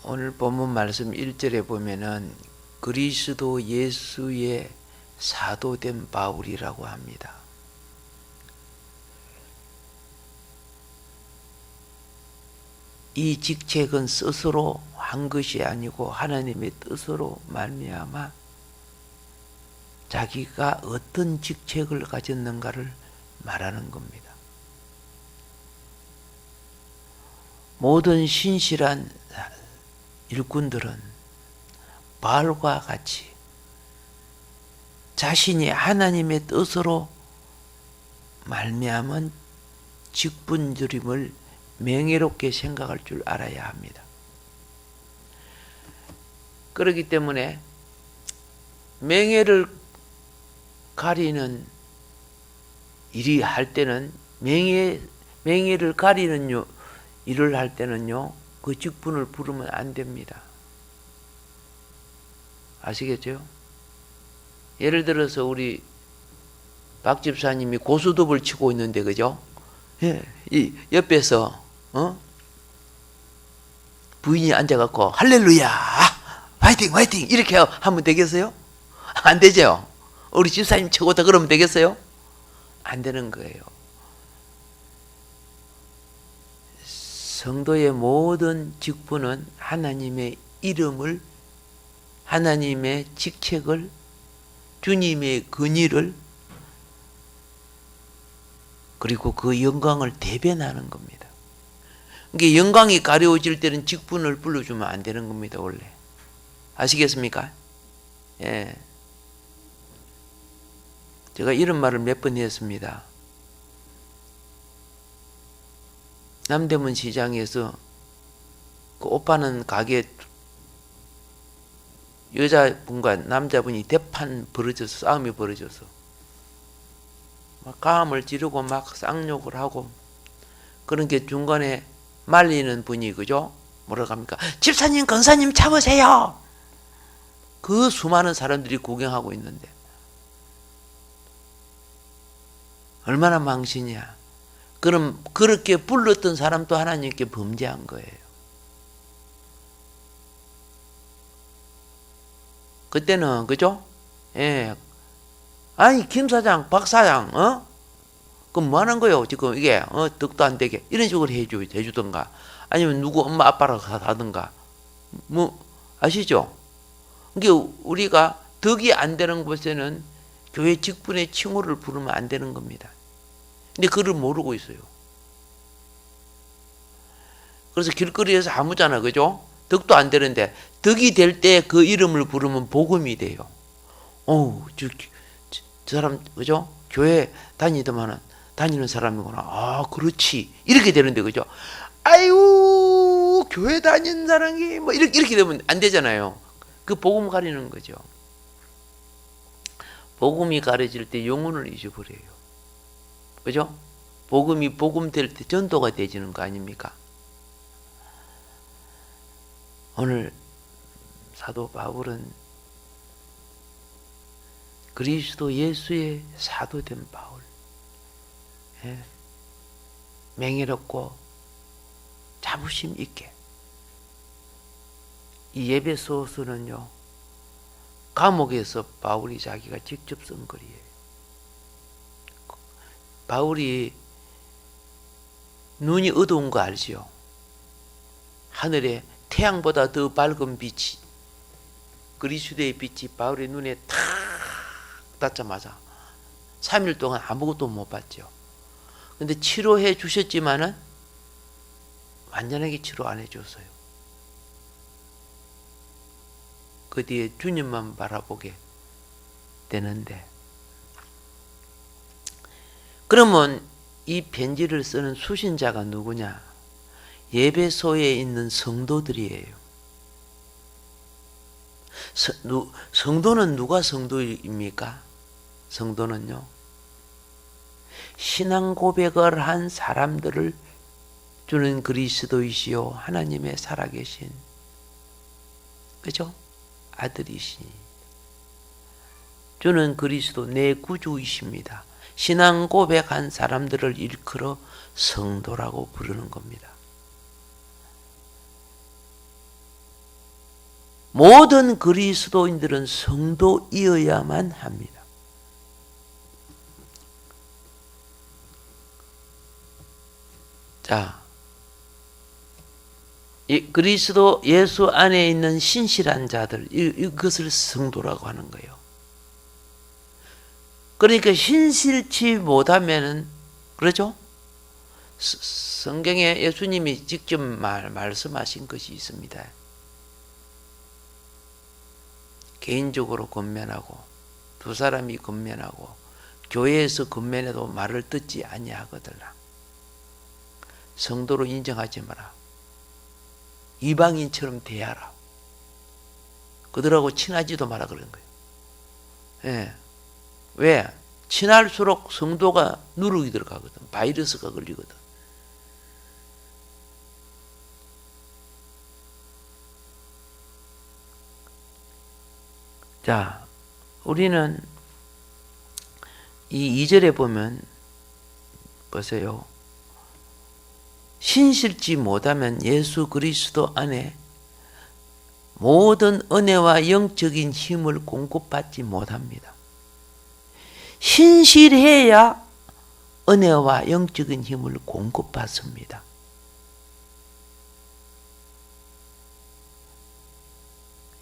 오늘 본문 말씀 1절에 보면은 그리스도 예수의 사도된 바울이라고 합니다. 이 직책은 스스로 한 것이 아니고 하나님의 뜻으로 말미암아 자기가 어떤 직책을 가졌는가를 말하는 겁니다. 모든 신실한 일꾼들은 바울과 같이 자신이 하나님의 뜻으로 말미암은 직분들임을 명예롭게 생각할 줄 알아야 합니다. 그렇기 때문에 명예를 가리는 일이 할 때는 명예를 가리는 일을 할 때는요, 그 직분을 부르면 안 됩니다. 아시겠죠? 예를 들어서 우리 박 집사님이 고스톱을 치고 있는데, 그죠? 예, 이 옆에서 부인이 앉아갖고 할렐루야, 화이팅, 화이팅 이렇게 하면 되겠어요? 안 되죠? 우리 집사님 최고다 그러면 되겠어요? 안 되는 거예요. 성도의 모든 직분은 하나님의 이름을, 하나님의 직책을, 주님의 근위를, 그리고 그 영광을 대변하는 겁니다. 그러니까 영광이 가려워질 때는 직분을 불러주면 안 되는 겁니다, 원래. 아시겠습니까? 예. 제가 이런 말을 몇 번 했습니다. 남대문 시장에서 그 옷 파는 가게 여자분과 남자분이 대판 벌어져서, 싸움이 벌어져서 막 가함을 지르고 막 쌍욕을 하고, 그런 게 중간에 말리는 분이, 그죠? 뭐라고 합니까? 집사님, 권사님 참으세요. 그 수많은 사람들이 구경하고 있는데 얼마나 망신이야. 그럼 그렇게 불렀던 사람도 하나님께 범죄한 거예요. 그때는, 그죠? 예. 아니, 김 사장, 박 사장, 그럼 뭐 하는 거예요? 지금 이게, 덕도 안 되게. 이런 식으로 해주던가. 아니면 누구 엄마 아빠라고 하든가. 뭐, 아시죠? 그러니까 우리가 덕이 안 되는 곳에는 교회 직분의 칭호를 부르면 안 되는 겁니다. 근데 그걸 모르고 있어요. 그래서 길거리에서 아무잖아, 그죠? 덕도 안 되는데 덕이 될 때 그 이름을 부르면 복음이 돼요. 저 사람, 그죠? 교회 다니는 사람이구나. 아, 그렇지. 이렇게 되는데, 그죠? 아유, 교회 다니는 사람이 뭐 이렇게 되면 안 되잖아요. 그 복음 가리는 거죠. 복음이 가려질 때 영혼을 잊어버려요. 그죠? 복음이 복음 될 때 전도가 되지는 거 아닙니까? 오늘 사도 바울은 그리스도 예수의 사도된 바울, 예. 명예롭고 자부심 있게. 이 에베소서는요, 감옥에서 바울이 자기가 직접 쓴 글이에요. 바울이 눈이 어두운 거 알지요? 하늘에 태양보다 더 밝은 빛이, 그리스도의 빛이 바울의 눈에 탁 닿자마자 3일 동안 아무것도 못 봤죠. 근데 치료해 주셨지만은 완전하게 치료 안 해줬어요. 그 뒤에 주님만 바라보게 되는데, 그러면 이 편지를 쓰는 수신자가 누구냐? 예배소에 있는 성도들이에요. 성도는 누가 성도입니까? 성도는요, 신앙 고백을 한 사람들을 주는 그리스도이시요 하나님의 살아계신, 그죠? 아들이시니 주는 그리스도 내 구주이십니다. 신앙 고백한 사람들을 일컬어 성도라고 부르는 겁니다. 모든 그리스도인들은 성도이어야만 합니다. 자, 이 그리스도 예수 안에 있는 신실한 자들, 이것을 성도라고 하는 거예요. 그러니까 신실치 못하면은, 그렇죠? 성경에 예수님이 직접 말씀하신 것이 있습니다. 개인적으로 권면하고 두 사람이 권면하고 교회에서 권면해도 말을 듣지 아니하거들라. 성도로 인정하지 마라. 이방인처럼 대하라. 그들하고 친하지도 마라 그런 거예요. 예. 왜? 친할수록 성도가 누룩이 들어가거든. 바이러스가 걸리거든. 자, 우리는 이 2절에 보면 보세요. 신실지 못하면 예수 그리스도 안에 모든 은혜와 영적인 힘을 공급받지 못합니다. 신실해야 은혜와 영적인 힘을 공급받습니다.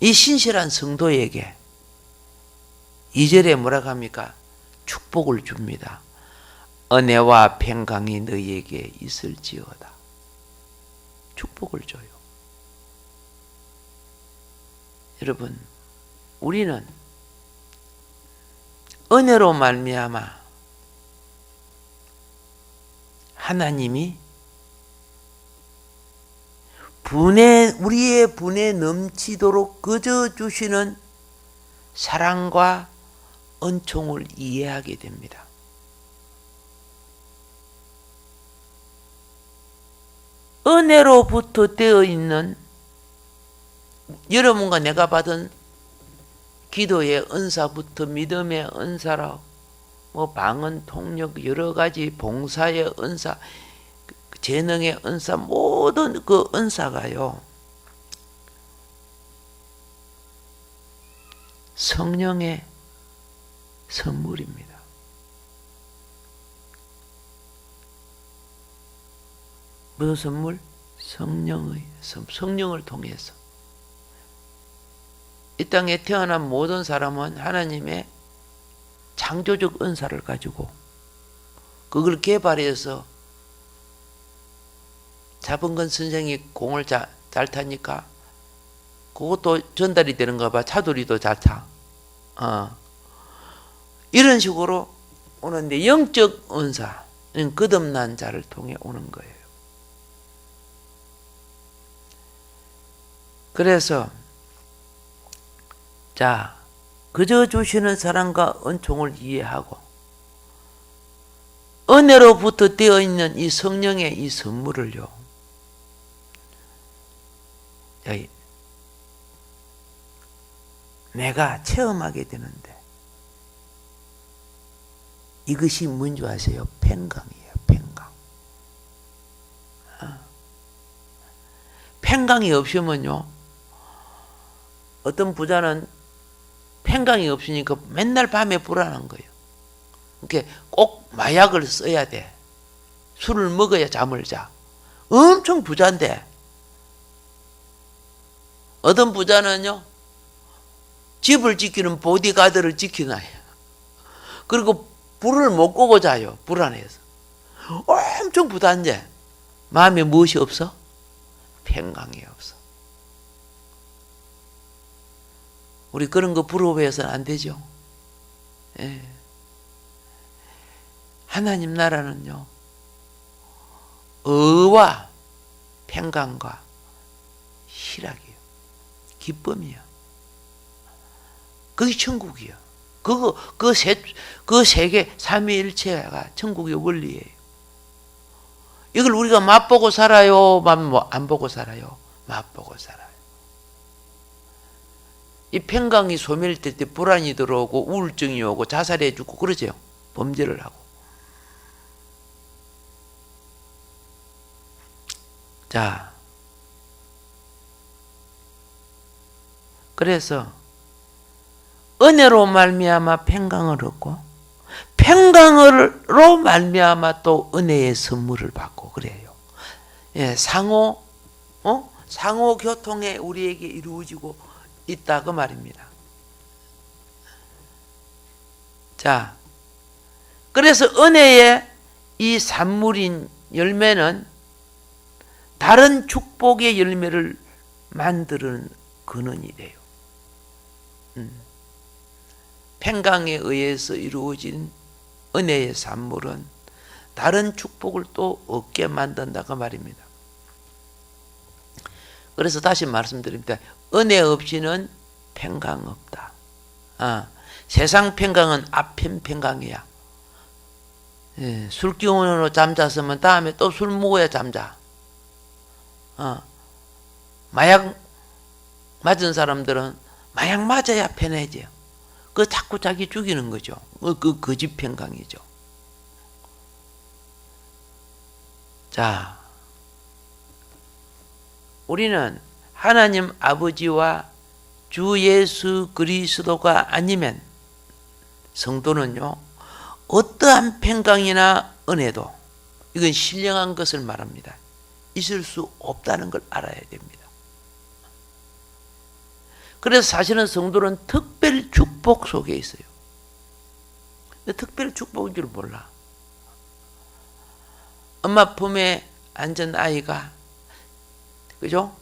이 신실한 성도에게 2절에 뭐라고 합니까? 축복을 줍니다. 은혜와 평강이 너희에게 있을지어다. 축복을 줘요. 여러분, 우리는 은혜로 말미암아 하나님이 우리의 분에 넘치도록 거저 주시는 사랑과 은총을 이해하게 됩니다. 은혜로부터 되어 있는 여러분과 내가 받은 기도의 은사부터 믿음의 은사라, 방언, 통역, 여러 가지 봉사의 은사, 재능의 은사, 모든 그 은사가요, 성령의 선물입니다. 무슨 선물? 성령을 통해서. 이 땅에 태어난 모든 사람은 하나님의 창조적 은사를 가지고 그걸 개발해서, 자본근 선생이 공을 잘 타니까 그것도 전달이 되는가 봐. 차돌이도 잘 타. 이런 식으로 오는데, 영적 은사는 거듭난 자를 통해 오는 거예요. 그래서 자, 그저 주시는 사랑과 은총을 이해하고 은혜로부터 되어 있는 이 성령의 이 선물을요, 내가 체험하게 되는데, 이것이 뭔지 아세요? 평강이에요. 평강. 평강이 없으면요, 어떤 부자는 평강이 없으니까 맨날 밤에 불안한 거예요. 그러니까 꼭 마약을 써야 돼. 술을 먹어야 잠을 자. 엄청 부자인데, 어떤 부자는요, 집을 지키는 보디가드를 지키나요. 그리고 불을 못 끄고 자요. 불안해서. 엄청 부자인데 마음에 무엇이 없어? 평강이 없어. 우리 그런 거 부러워해서는 안 되죠. 예. 하나님 나라는요, 의와 평강과 희락이에요. 기쁨이요. 그게 천국이요. 그 세계 삼위일체가 천국의 원리예요. 이걸 우리가 맛보고 살아요? 안 보고 살아요? 맛보고 살아요. 이 평강이 소멸될 때 불안이 들어오고 우울증이 오고 자살해 죽고 그러죠. 범죄를 하고. 자, 그래서 은혜로 말미암아 평강을 얻고 평강으로 말미암아 또 은혜의 선물을 받고 그래요. 예, 상호 교통에 우리에게 이루어지고 있다 그 말입니다. 자, 그래서 은혜의 이 산물인 열매는 다른 축복의 열매를 만드는 근원이 돼요. 평강에 의해서 이루어진 은혜의 산물은 다른 축복을 또 얻게 만든다 그 말입니다. 그래서 다시 말씀드립니다. 은혜 없이는 평강 없다. 세상 평강은 앞편 평강이야. 예, 술 기운으로 잠잤으면 다음에 또 술 먹어야 잠자. 마약 맞은 사람들은 마약 맞아야 편해져. 그 자꾸 자기 죽이는 거죠. 그 거짓 평강이죠. 자, 우리는 하나님 아버지와 주 예수 그리스도가 아니면 성도는요, 어떠한 평강이나 은혜도 이건 신령한 것을 말합니다. 있을 수 없다는 걸 알아야 됩니다. 그래서 사실은 성도는 특별 축복 속에 있어요. 근데 특별 축복인 줄 몰라. 엄마 품에 앉은 아이가, 그죠?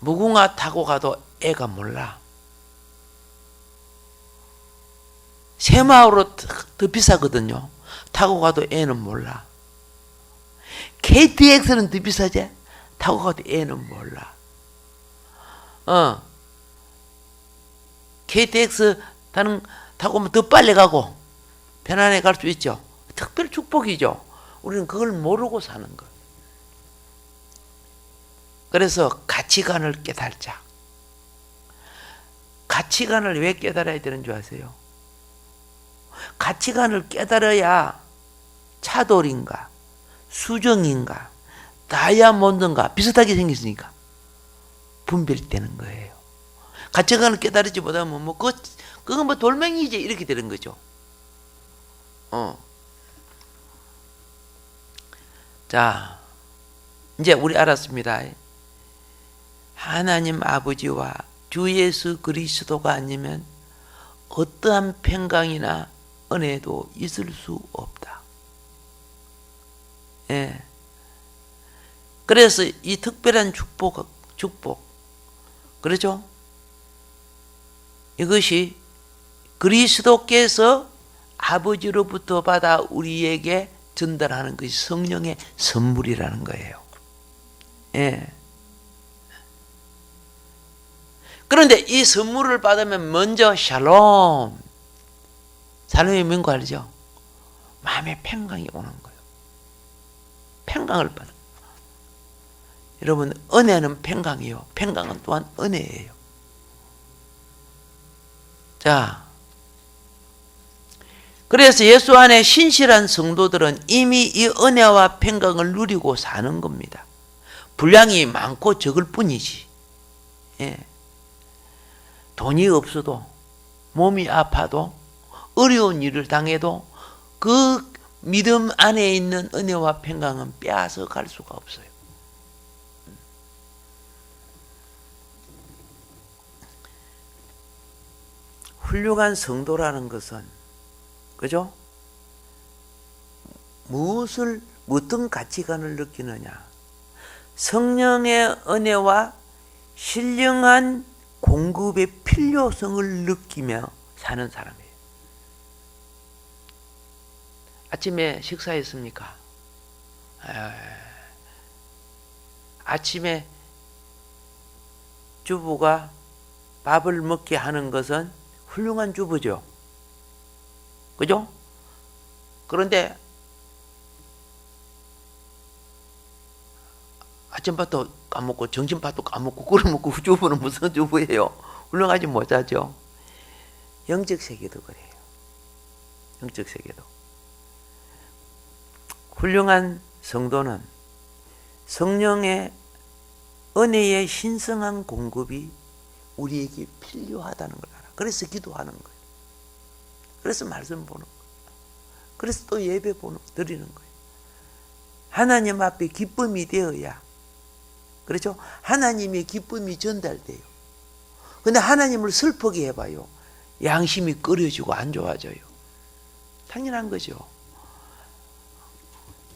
무궁화 타고 가도 애가 몰라. 새마을로 더 비싸거든요. 타고 가도 애는 몰라. KTX는 더 비싸지? 타고 가도 애는 몰라. KTX 타고 오면 더 빨리 가고 편안하게 갈 수 있죠. 특별 축복이죠. 우리는 그걸 모르고 사는 것. 그래서 가치관을 깨달자. 가치관을 왜 깨달아야 되는 줄 아세요? 가치관을 깨달아야 차돌인가 수정인가 다이아몬드인가 비슷하게 생겼으니까 분별되는 거예요. 가치관을 깨달지 못하면 그건 뭐 돌멩이지 이렇게 되는 거죠. 자, 이제 우리 알았습니다. 하나님 아버지와 주 예수 그리스도가 아니면 어떠한 평강이나 은혜도 있을 수 없다. 예. 그래서 이 특별한 축복, 그렇죠? 이것이 그리스도께서 아버지로부터 받아 우리에게 전달하는 것이 성령의 선물이라는 거예요. 예. 그런데 이 선물을 받으면 먼저 샬롬. 샬롬이 뭔가 알죠? 마음의 평강이 오는 거예요. 평강을 받아. 여러분, 은혜는 평강이요. 평강은 또한 은혜예요. 자, 그래서 예수 안에 신실한 성도들은 이미 이 은혜와 평강을 누리고 사는 겁니다. 분량이 많고 적을 뿐이지. 예. 돈이 없어도, 몸이 아파도, 어려운 일을 당해도 그 믿음 안에 있는 은혜와 평강은 빼앗아 갈 수가 없어요. 훌륭한 성도라는 것은, 그죠? 어떤 가치관을 느끼느냐? 성령의 은혜와 신령한 공급의 필요성을 느끼며 사는 사람이에요. 아침에 식사했습니까? 아침에 주부가 밥을 먹게 하는 것은 훌륭한 주부죠. 그죠? 그런데 아침밥도 까먹고 점심밥도 까먹고 그러면 그 주부는 무슨 주부예요? 훌륭하지 못하죠. 영적 세계도 그래요. 영적 세계도. 훌륭한 성도는 성령의 은혜의 신성한 공급이 우리에게 필요하다는 걸 알아. 그래서 기도하는 거예요. 그래서 말씀 보는 거예요. 그래서 또 예배 드리는 거예요. 하나님 앞에 기쁨이 되어야, 그렇죠? 하나님의 기쁨이 전달돼요. 근데 하나님을 슬프게 해봐요. 양심이 끓여지고 안 좋아져요. 당연한 거죠.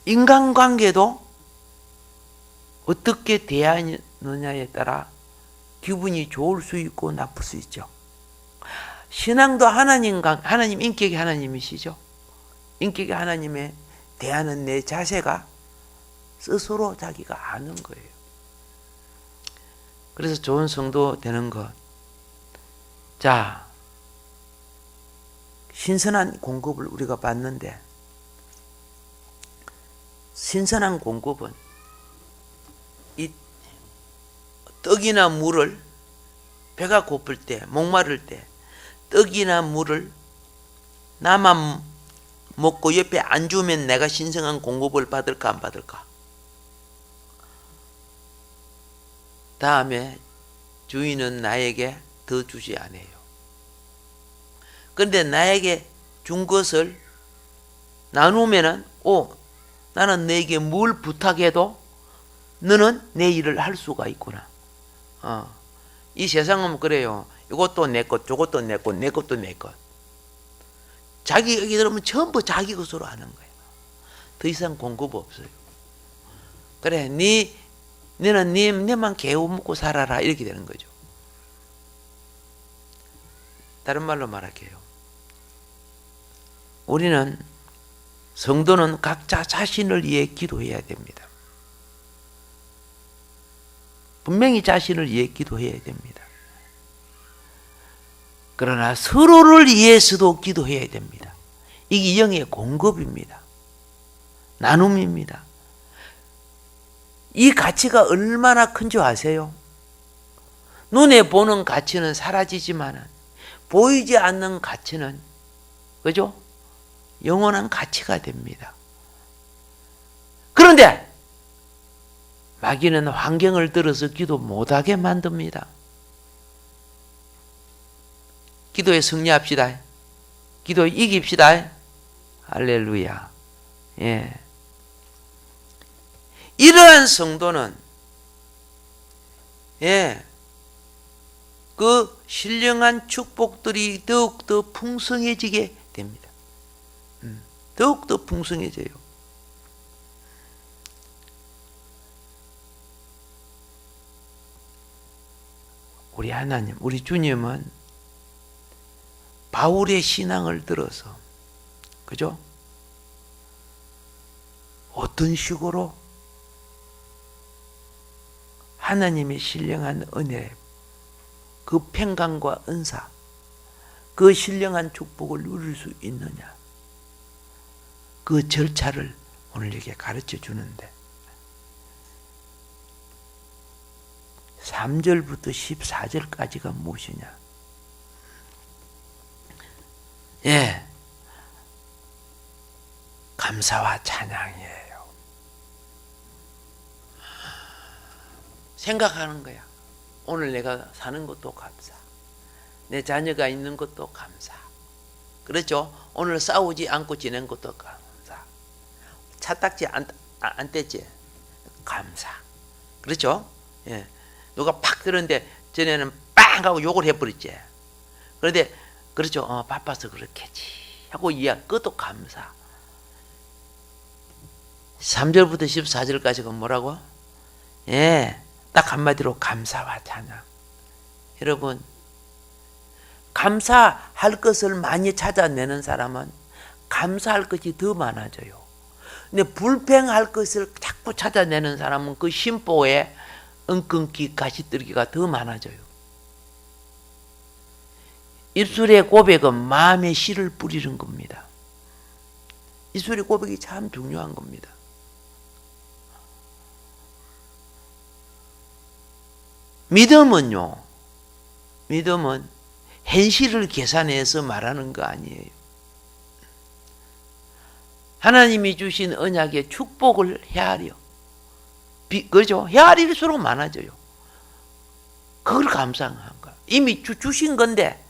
인간관계도 어떻게 대하느냐에 따라 기분이 좋을 수 있고 나쁠 수 있죠. 신앙도 하나님 인격이 하나님이시죠. 인격이 하나님에 대하는 내 자세가 스스로 자기가 아는 거예요. 그래서 좋은 성도 되는 것. 자, 신선한 공급을 우리가 받는데, 신선한 공급은 이 떡이나 물을, 배가 고플 때, 목마를 때 떡이나 물을 나만 먹고 옆에 안 주면 내가 신성한 공급을 받을까 안 받을까? 다음에 주인은 나에게 더 주지 않아요. 그런데 나에게 준 것을 나누면은 나는 너에게 뭘 부탁해도 너는 내 일을 할 수가 있구나. 이 세상은 그래요. 이것도 내 것, 저것도 내 것, 내 것도 내 것. 자기 얘기 들으면 전부 자기 것으로 하는 거예요. 더 이상 공급 없어요. 그래, 너는 네만 개우 먹고 살아라, 이렇게 되는 거죠. 다른 말로 말할게요. 우리는, 성도는 각자 자신을 위해 기도해야 됩니다. 분명히 자신을 위해 기도해야 됩니다. 그러나 서로를 위해서도 기도해야 됩니다. 이게 영의 공급입니다. 나눔입니다. 이 가치가 얼마나 큰 줄 아세요? 눈에 보는 가치는 사라지지만 보이지 않는 가치는, 그죠? 영원한 가치가 됩니다. 그런데 마귀는 환경을 들어서 기도 못하게 만듭니다. 기도에 승리합시다. 기도에 이깁시다. 할렐루야. 예. 이러한 성도는, 그 신령한 축복들이 더욱더 풍성해지게 됩니다. 더욱더 풍성해져요. 우리 하나님, 우리 주님은 바울의 신앙을 들어서, 그죠? 어떤 식으로 하나님의 신령한 은혜, 그 평강과 은사, 그 신령한 축복을 누릴 수 있느냐, 그 절차를 오늘 이렇게 가르쳐 주는데, 3절부터 14절까지가 무엇이냐? 감사와 찬양이에요. 생각하는 거야. 오늘 내가 사는 것도 감사. 내 자녀가 있는 것도 감사. 그렇죠? 오늘 싸우지 않고 지낸 것도 감사. 차딱지 안 뗐지? 감사. 그렇죠? 누가 팍 들었는데 전에는 빵 하고 욕을 해버렸지. 그런데 그렇죠. 바빠서 그렇겠지 하고 그것도 감사. 3절부터 14절까지가 뭐라고? 딱 한마디로 감사와 찬양. 여러분, 감사할 것을 많이 찾아내는 사람은 감사할 것이 더 많아져요. 근데 불평할 것을 자꾸 찾아내는 사람은 그 심보에 엉끈기, 가시떨기가 더 많아져요. 입술의 고백은 마음의 씨를 뿌리는 겁니다. 입술의 고백이 참 중요한 겁니다. 믿음은 현실을 계산해서 말하는 거 아니에요. 하나님이 주신 언약의 축복을 헤아려. 그죠? 헤아릴수록 많아져요. 그걸 감사한 거야. 이미 주신 건데,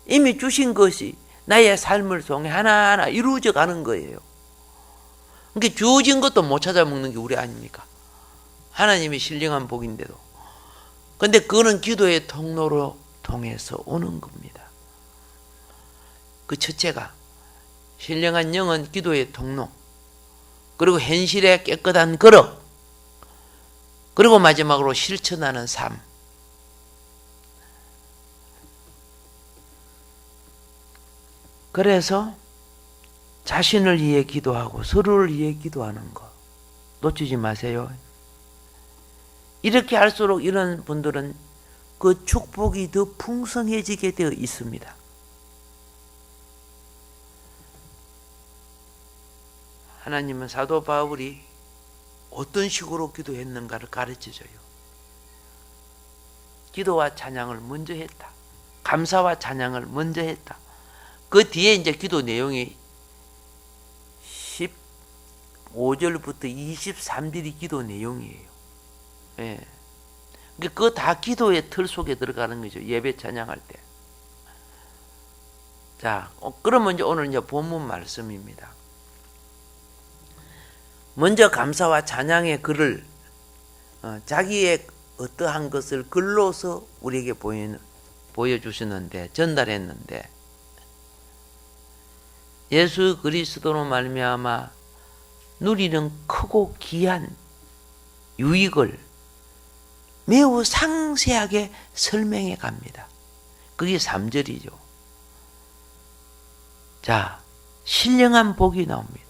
이미 주신 것이 나의 삶을 통해 하나하나 이루어져 가는 거예요. 그러니까 주어진 것도 못 찾아 먹는 게 우리 아닙니까? 하나님의 신령한 복인데도. 근데 그거는 기도의 통로로 통해서 오는 겁니다. 그 첫째가 신령한 영은 기도의 통로, 그리고 현실의 깨끗한 그릇, 그리고 마지막으로 실천하는 삶. 그래서 자신을 위해 기도하고 서로를 위해 기도하는 거 놓치지 마세요. 이렇게 할수록 이런 분들은 그 축복이 더 풍성해지게 되어 있습니다. 하나님은 사도 바울이 어떤 식으로 기도했는가를 가르쳐줘요. 기도와 찬양을 먼저 했다. 감사와 찬양을 먼저 했다. 그 뒤에 이제 기도 내용이 15절부터 23절이 기도 내용이에요. 예. 그거 다 기도의 틀 속에 들어가는 거죠. 예배 찬양할 때. 자, 그러면 이제 오늘 이제 본문 말씀입니다. 먼저 감사와 찬양의 글을 자기의 어떠한 것을 글로서 우리에게 보여주시는데, 전달했는데, 예수 그리스도로 말미암아 누리는 크고 귀한 유익을 매우 상세하게 설명해 갑니다. 그게 3절이죠. 자, 신령한 복이 나옵니다.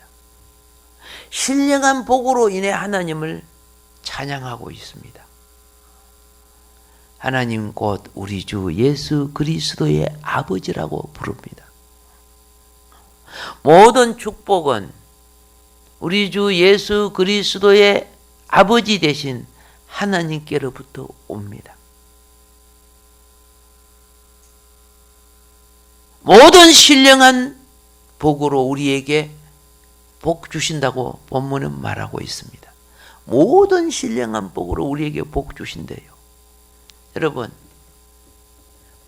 신령한 복으로 인해 하나님을 찬양하고 있습니다. 하나님 곧 우리 주 예수 그리스도의 아버지라고 부릅니다. 모든 축복은 우리 주 예수 그리스도의 아버지 되신 하나님께로부터 옵니다. 모든 신령한 복으로 우리에게 복 주신다고 본문은 말하고 있습니다. 모든 신령한 복으로 우리에게 복 주신대요. 여러분,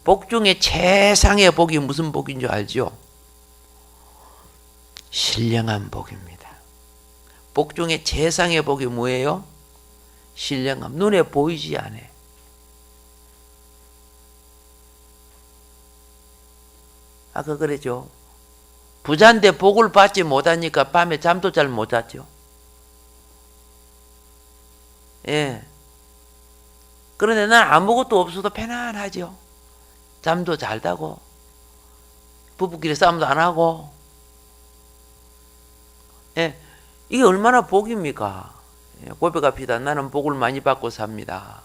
복 중에 최상의 복이 무슨 복인 줄 알죠? 신령한 복입니다. 복 중에 최상의 복이 뭐예요? 신령함. 눈에 보이지 않아. 아까 그랬죠. 부자인데 복을 받지 못하니까 밤에 잠도 잘 못 잤죠. 예. 그런데 난 아무것도 없어도 편안하죠. 잠도 잘 자고, 부부끼리 싸움도 안 하고. 예. 이게 얼마나 복입니까? 예. 고백합시다. 나는 복을 많이 받고 삽니다.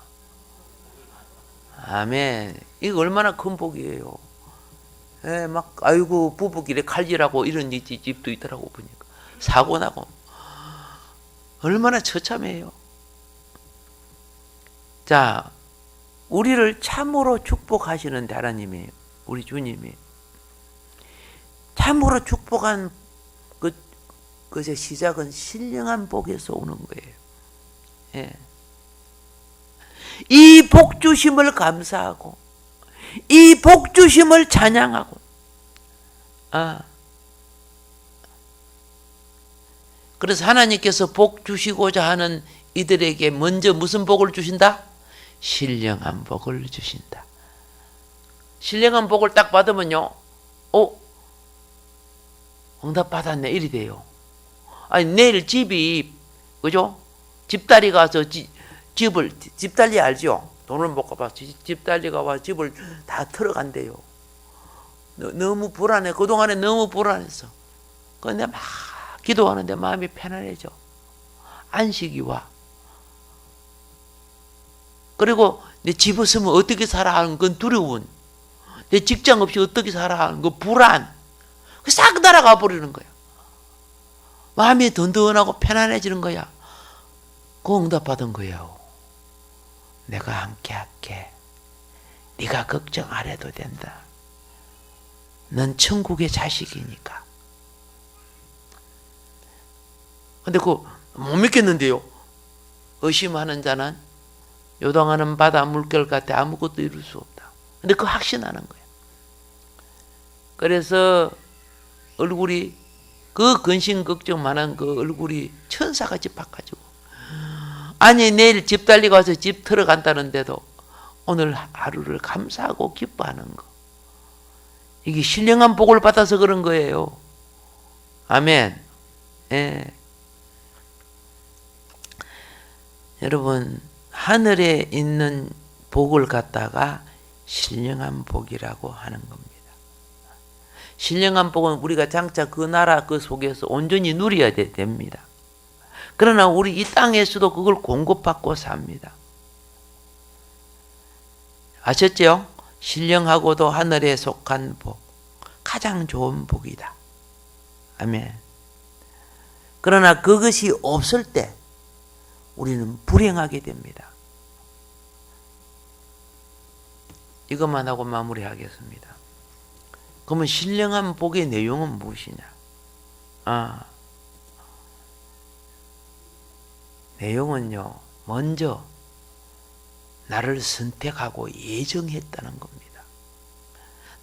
아멘. 이게 얼마나 큰 복이에요. 예, 막, 아이고, 부부끼리 칼질하고 이런 집도 있더라고, 보니까. 사고 나고. 얼마나 처참해요. 자, 우리를 참으로 축복하시는데, 하나님이, 우리 주님이. 참으로 축복한 그것의 시작은 신령한 복에서 오는 거예요. 예. 이 복 주심을 감사하고, 이 복 주심을 찬양하고, 그래서 하나님께서 복 주시고자 하는 이들에게 먼저 무슨 복을 주신다? 신령한 복을 주신다. 신령한 복을 딱 받으면요, 응답 받았네, 이리 돼요. 아니, 내일 집이, 그죠? 집달리가 와서 집달리 알죠? 돈을 못 갚아. 집달리가 와 집을 다 털어간대요. 너무 불안해. 그동안에 너무 불안했어. 그런데 막 기도하는데 마음이 편안해져. 안식이 와. 그리고 내 집 없으면 어떻게 살아 하는 건 두려운, 내 직장 없이 어떻게 살아 하는 건 불안, 싹 날아가 버리는 거야. 마음이 든든하고 편안해지는 거야. 그 응답 받은 거예요. 내가 함께 할게. 네가 걱정 안 해도 된다. 넌 천국의 자식이니까. 근데 그거 못 믿겠는데요. 의심하는 자는 요동하는 바다 물결 같아 아무것도 이룰 수 없다. 근데 그 확신하는 거예요. 그래서 얼굴이 그 근심 걱정만한 그 얼굴이 천사같이 바꿔지고, 아니 내일 집 달리고 와서 집 들어간다는데도 오늘 하루를 감사하고 기뻐하는 거, 이게 신령한 복을 받아서 그런 거예요. 아멘. 예. 여러분, 하늘에 있는 복을 갖다가 신령한 복이라고 하는 겁니다. 신령한 복은 우리가 장차 그 나라 그 속에서 온전히 누려야 됩니다. 그러나 우리 이 땅에서도 그걸 공급받고 삽니다. 아셨죠? 신령하고도 하늘에 속한 복, 가장 좋은 복이다. 아멘. 그러나 그것이 없을 때 우리는 불행하게 됩니다. 이것만 하고 마무리하겠습니다. 그러면 신령한 복의 내용은 무엇이냐? 내용은요, 먼저 나를 선택하고 예정했다는 겁니다.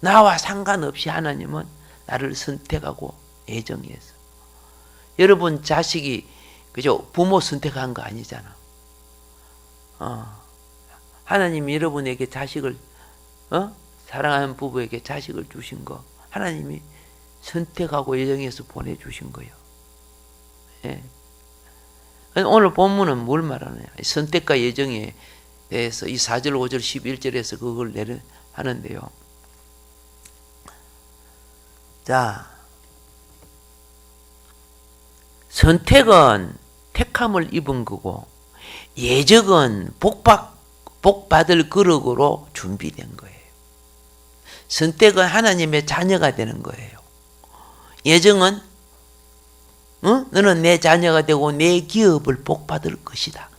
나와 상관없이 하나님은 나를 선택하고 예정했어. 여러분 자식이 그죠? 부모 선택한 거 아니잖아. 하나님이 여러분에게 자식을 사랑하는 부부에게 자식을 주신 거 하나님이 선택하고 예정해서 보내주신 거예요. 예. 오늘 본문은 뭘 말하느냐? 선택과 예정에 대해서 이 4절, 5절, 11절에서 그걸 하는데요. 자, 선택은 택함을 입은 거고, 예정은 복받을 그릇으로 준비된 거예요. 선택은 하나님의 자녀가 되는 거예요. 예정은 너는 내 자녀가 되고 내 기업을 복받을 것이다.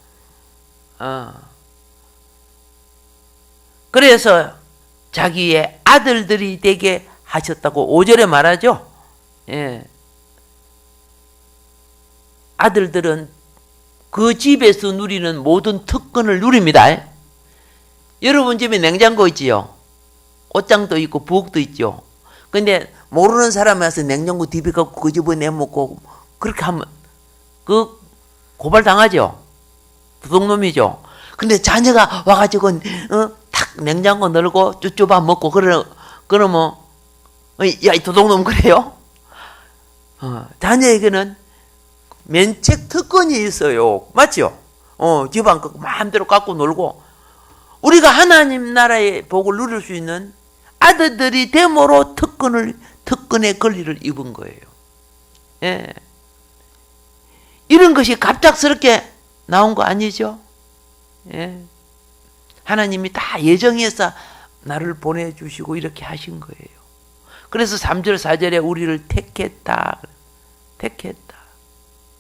그래서 자기의 아들들이 되게 하셨다고 5절에 말하죠. 예. 아들들은 그 집에서 누리는 모든 특권을 누립니다. 여러분 집에 냉장고 있지요. 옷장도 있고 부엌도 있죠. 근데 모르는 사람이 와서 냉장고 디비갖고 그 집에 내먹고 그렇게 하면 그 고발 당하죠. 도둑놈이죠. 근데 자녀가 와가지고 탁 냉장고 열고 쭈쭈밥 먹고 그러면 야 이 도둑놈 그래요? 자녀에게는 면책 특권이 있어요. 맞죠? 집안 마음대로 갖고 놀고, 우리가 하나님 나라의 복을 누릴 수 있는 아들들이 됨으로 특권의 권리를 입은 거예요. 예. 이런 것이 갑작스럽게 나온 거 아니죠? 예. 하나님이 다 예정해서 나를 보내주시고 이렇게 하신 거예요. 그래서 3절, 4절에 우리를 택했다.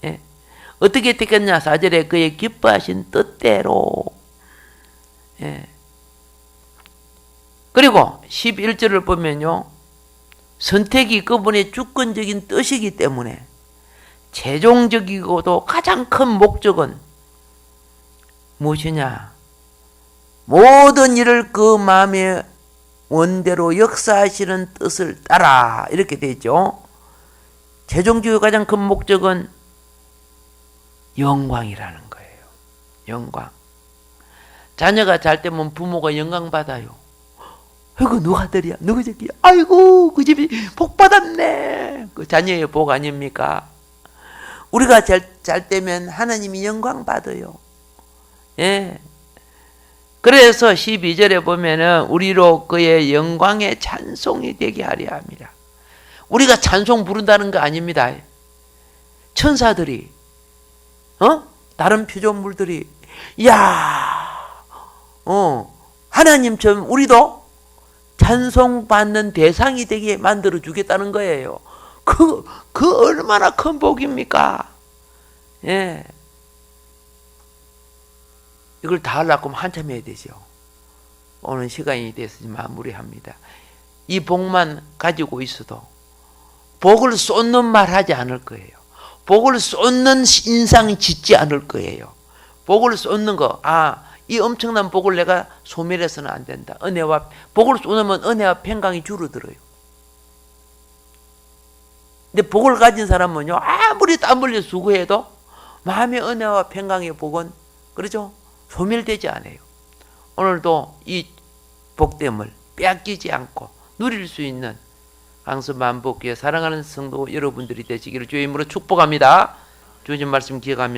예. 어떻게 택했냐? 4절에 그의 기뻐하신 뜻대로. 예. 그리고 11절을 보면요, 선택이 그분의 주권적인 뜻이기 때문에 최종적이고도 가장 큰 목적은 무엇이냐? 모든 일을 그 마음의 원대로 역사하시는 뜻을 따라, 이렇게 되어 있죠. 최종적이고 가장 큰 목적은 영광이라는 거예요. 영광. 자녀가 잘 되면 부모가 영광 받아요. 아이고 누가 아들이야, 누구 새끼야, 아이고 그 집이 복 받았네. 그 자녀의 복 아닙니까? 우리가 잘 되면 하나님이 영광 받아요. 예. 그래서 12절에 보면은 우리로 그의 영광의 찬송이 되게 하려 합니다. 우리가 찬송 부른다는 거 아닙니다. 천사들이, 다른 피조물들이, 하나님처럼 우리도 찬송받는 대상이 되게 만들어 주겠다는 거예요. 그 얼마나 큰 복입니까? 예. 이걸 다 하려고 하면 한참 해야 되죠. 오늘 시간이 돼서 마무리합니다. 이 복만 가지고 있어도 복을 쏟는 말 하지 않을 거예요. 복을 쏟는 인상 짓지 않을 거예요. 복을 쏟는 거, 이 엄청난 복을 내가 소멸해서는 안 된다. 은혜와 복을 쏟으면 은혜와 평강이 줄어들어요. 근데 복을 가진 사람은요, 아무리 땀 흘려 수고해도 마음의 은혜와 평강의 복은, 그렇죠? 소멸되지 않아요. 오늘도 이 복됨을 빼앗기지 않고 누릴 수 있는 강서만복교회 사랑하는 성도 여러분들이 되시기를 주의 이름으로 축복합니다. 주님 말씀 기억하면